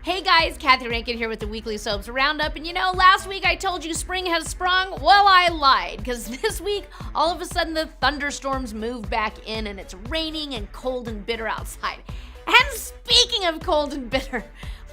Hey guys, Kathy Rankin here with the Weekly Soaps Roundup, and last week I told you spring has sprung. Well, I lied, because this week, all of a sudden the thunderstorms moved back in and it's raining and cold and bitter outside. And speaking of cold and bitter,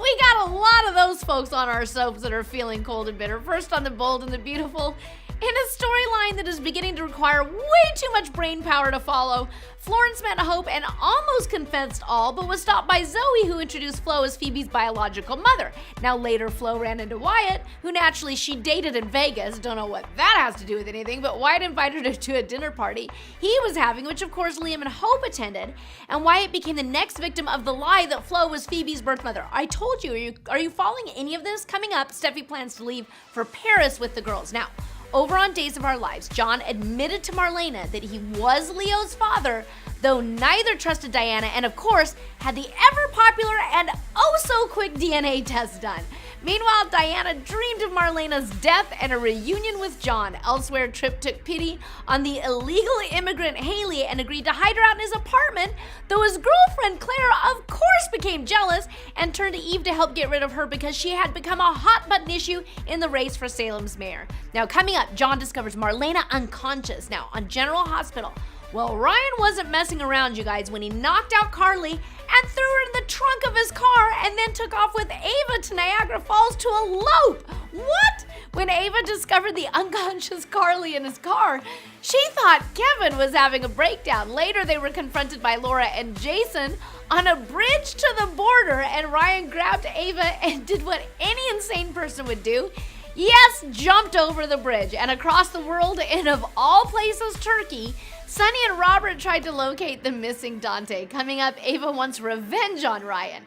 we got a lot of those folks on our soaps that are feeling cold and bitter. First on The Bold and the Beautiful, in a storyline that is beginning to require way too much brain power to follow, Florence met hope and almost confessed all, but was stopped by Zoe, who introduced Flo as Phoebe's biological mother. Now later, Flo ran into Wyatt, who naturally she dated in Vegas. Don't know what that has to do with anything, but Wyatt invited her to a dinner party he was having, which of course Liam and Hope attended, and Wyatt became the next victim of the lie that Flo was Phoebe's birth mother. I told you, are you following any of this? Coming up, Steffy plans to leave for Paris with the girls. Now, over on Days of Our Lives, John admitted to Marlena that he was Leo's father, though neither trusted Diana and, of course, had the ever-popular and oh-so-quick DNA test done. Meanwhile, Diana dreamed of Marlena's death and a reunion with John. Elsewhere, Tripp took pity on the illegal immigrant Haley and agreed to hide her out in his apartment, though his girlfriend Claire, of course, became jealous and turned to Eve to help get rid of her because she had become a hot-button issue in the race for Salem's mayor. Now, coming up, John discovers Marlena unconscious, now on General Hospital. Well, Ryan wasn't messing around, you guys, when he knocked out Carly and threw her in the trunk of his car and then took off with Ava to Niagara Falls to elope. What? When Ava discovered the unconscious Carly in his car, she thought Kevin was having a breakdown. Later, they were confronted by Laura and Jason on a bridge to the border, and Ryan grabbed Ava and did what any insane person would do. Yes, jumped over the bridge, and across the world, and of all places, Turkey, Sonny and Robert tried to locate the missing Dante. Coming up, Ava wants revenge on Ryan.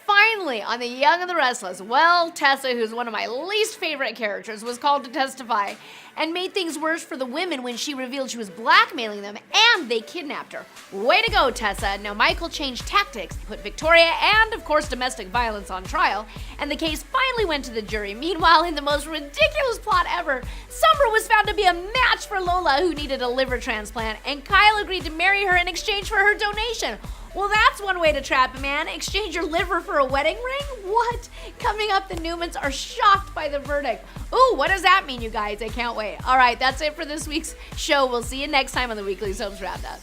Finally, on The Young and the Restless, well, Tessa, who's one of my least favorite characters, was called to testify and made things worse for the women when she revealed she was blackmailing them and they kidnapped her. Way to go, Tessa. Now, Michael changed tactics, put Victoria and, of course, domestic violence on trial, and the case finally went to the jury. Meanwhile, in the most ridiculous plot ever, Summer was found to be a match for Lola, who needed a liver transplant, and Kyle agreed to marry her in exchange for her donation. Well, that's one way to trap a man. Exchange your liver for a wedding ring? What? Coming up, the Newmans are shocked by the verdict. Ooh, what does that mean, you guys? I can't wait. All right, that's it for this week's show. We'll see you next time on the Weekly Soaps Roundup.